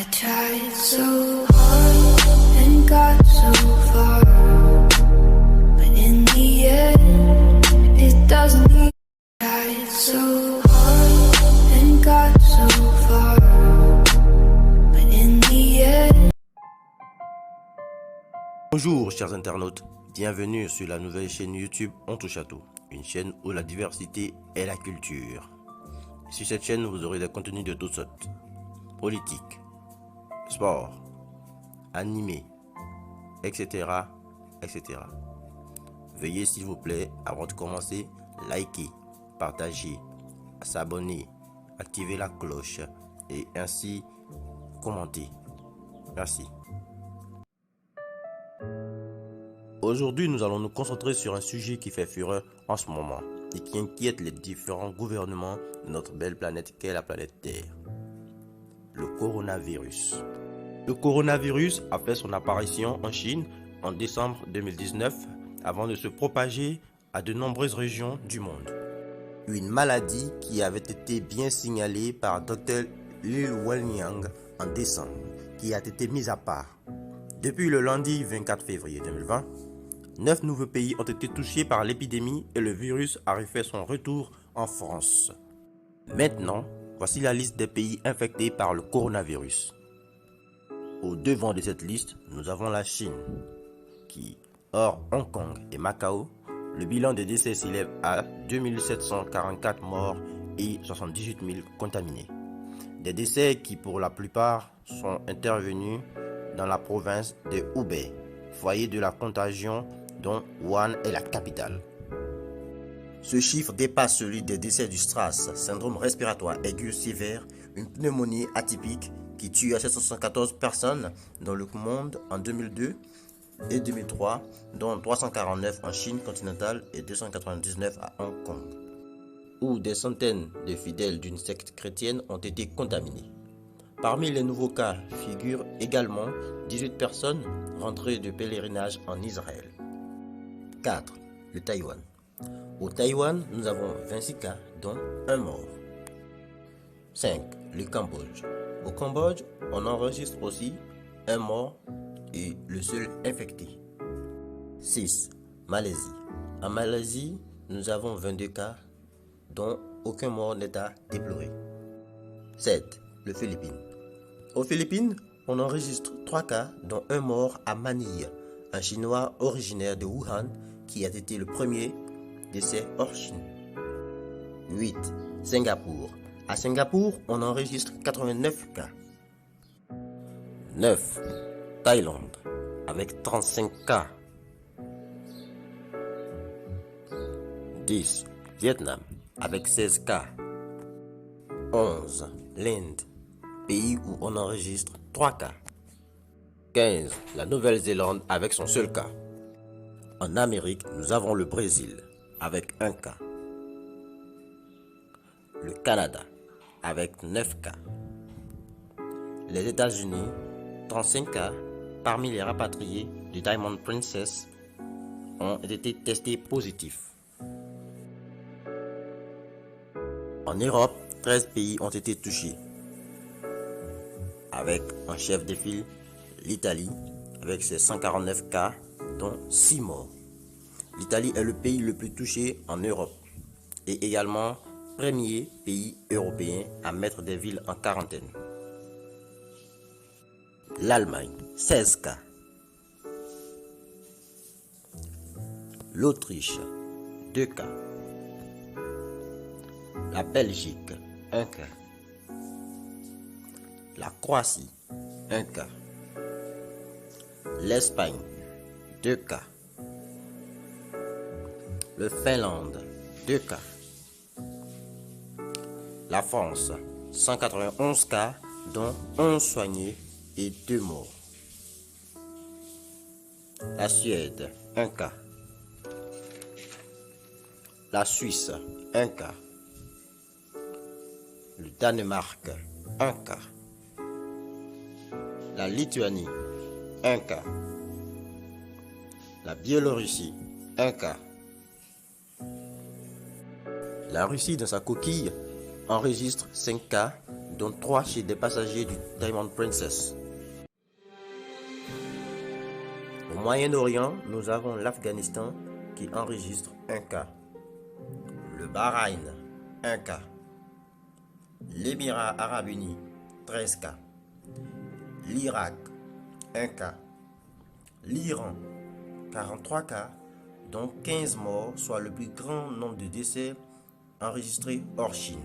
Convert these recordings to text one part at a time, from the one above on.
I tried so hard and got so far, but in the end, it doesn't need. Tried so hard and got so far, but in the end. Bonjour chers internautes, bienvenue sur la nouvelle chaîne YouTube On touche à tout, une chaîne où la diversité est la culture. Sur cette chaîne, vous aurez des contenus de toutes sortes: politique, sport, animé, etc., etc. Veuillez s'il vous plaît, avant de commencer, liker, partager, s'abonner, activer la cloche et ainsi commenter. Merci. Aujourd'hui, nous allons nous concentrer sur un sujet qui fait fureur en ce moment et qui inquiète les différents gouvernements de notre belle planète qu'est la planète Terre. Le coronavirus. Le coronavirus a fait son apparition en Chine en décembre 2019 avant de se propager à de nombreuses régions du monde. Une maladie qui avait été bien signalée par Dr Li Wenliang en décembre, qui a été mise à part. Depuis le lundi 24 février 2020, 9 nouveaux pays ont été touchés par l'épidémie et le virus a refait son retour en France. Maintenant, voici la liste des pays infectés par le coronavirus. Au devant de cette liste, nous avons la Chine, qui, hors Hong Kong et Macao, le bilan des décès s'élève à 2744 morts et 78 000 contaminés. Des décès qui, pour la plupart, sont intervenus dans la province de Hubei, foyer de la contagion dont Wuhan est la capitale. Ce chiffre dépasse celui des décès du SRAS, syndrome respiratoire aigu sévère, une pneumonie atypique qui tue à 774 personnes dans le monde en 2002 et 2003, dont 349 en Chine continentale et 299 à Hong Kong, où des centaines de fidèles d'une secte chrétienne ont été contaminés. Parmi les nouveaux cas figurent également 18 personnes rentrées de pèlerinage en Israël. 4. Le Taïwan. Au Taïwan, nous avons 26 cas, dont un mort. 5. Le Cambodge. Au Cambodge, on enregistre aussi un mort et le seul infecté. 6. Malaisie. En Malaisie, nous avons 22 cas, dont aucun mort n'est à déplorer. 7. Les Philippines. Aux Philippines, on enregistre 3 cas, dont un mort à Manille, un Chinois originaire de Wuhan qui a été le premier décès hors Chine. 8. Singapour. À Singapour, on enregistre 89 cas. 9. Thaïlande, avec 35 cas. 10. Vietnam, avec 16 cas. 11. L'Inde, pays où on enregistre 3 cas. 15. La Nouvelle-Zélande avec son seul cas. En Amérique, nous avons le Brésil avec 1 cas. Le Canada avec 9 cas. Les États-Unis, 35 cas parmi les rapatriés du Diamond Princess ont été testés positifs. En Europe, 13 pays ont été touchés, avec en chef de file l'Italie avec ses 149 cas, dont 6 morts. L'Italie est le pays le plus touché en Europe et également premier pays européen à mettre des villes en quarantaine. L'Allemagne, 16 cas. L'Autriche, 2 cas. La Belgique, 1 cas. La Croatie, 1 cas. L'Espagne, 2 cas. Le Finlande, 2 cas. La France, 191 cas, dont 11 soignés et 2 morts. La Suède, 1 cas. La Suisse, 1 cas. Le Danemark, 1 cas. La Lituanie, 1 cas. La Biélorussie, 1 cas. La Russie, dans sa coquille, enregistre 5 cas, dont 3 chez des passagers du Diamond Princess. Au Moyen-Orient, nous avons l'Afghanistan qui enregistre 1 cas, le Bahreïn 1 cas, l'Émirat arabe uni 13 cas, l'Irak 1 cas, l'Iran 43 cas, dont 15 morts, soit le plus grand nombre de décès enregistrés hors Chine.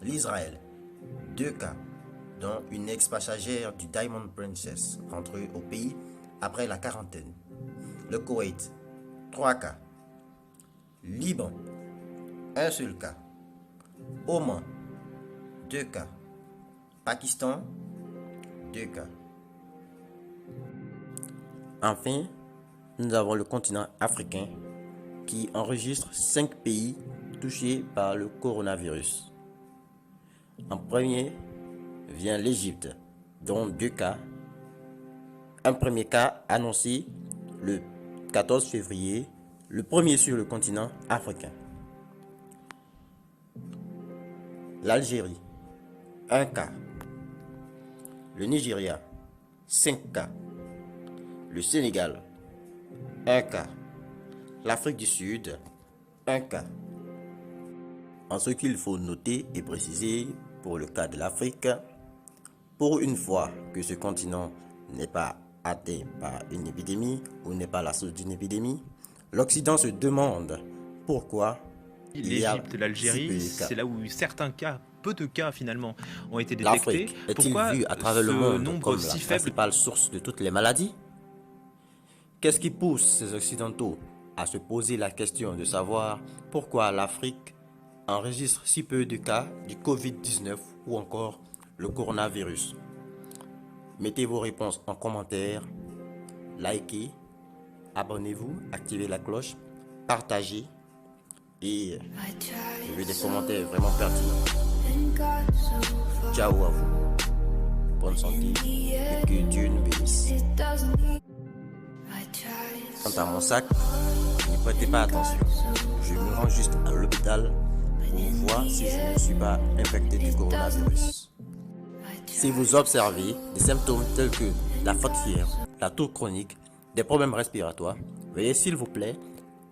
L'Israël 2 cas, dont une ex-passagère du Diamond Princess rentrée au pays après la quarantaine. Le Koweït 3 cas, Liban 1 seul cas, Oman 2 cas, Pakistan 2 cas. Enfin, nous avons le continent africain qui enregistre 5 pays touchés par le coronavirus. En premier vient l'Égypte, dont 2 cas. Un premier cas annoncé le 14 février, le premier sur le continent africain. L'Algérie, 1 cas. Le Nigeria, 5 cas. Le Sénégal, 1 cas. L'Afrique du Sud, 1 cas. En ce qu'il faut noter et préciser pour le cas de l'Afrique, pour une fois que ce continent n'est pas atteint par une épidémie ou n'est pas la source d'une épidémie, l'Occident se demande pourquoi l'Égypte, l'Algérie, c'est là où certains cas, peu de cas finalement, ont été détectés. L'Afrique est-il Pourquoi vu à travers le ce monde nombre comme si la faible? principale source de toutes les maladies? Qu'est-ce qui pousse ces Occidentaux à se poser la question de savoir pourquoi l'Afrique enregistre si peu de cas du Covid-19 ou encore le coronavirus? Mettez vos réponses en commentaire, likez, abonnez-vous, activez la cloche, partagez et I tried je veux des commentaires vraiment pertinents. and got so far. Ciao à vous. Bonne santé et que Dieu nous bénisse. It doesn't need. I tried Quant à mon sac, n'y prêtez pas attention. Je me rends juste à l'hôpital pour voir si je ne suis pas infecté du coronavirus. Si vous observez des symptômes tels que la forte fièvre, la toux chronique, des problèmes respiratoires, veuillez s'il vous plaît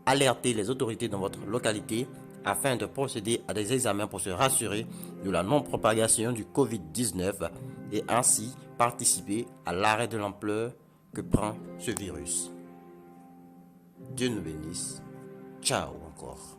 alerter les autorités dans votre localité afin de procéder à des examens pour se rassurer de la non-propagation du Covid-19 et ainsi participer à l'arrêt de l'ampleur que prend ce virus. Dieu nous bénisse. Ciao encore.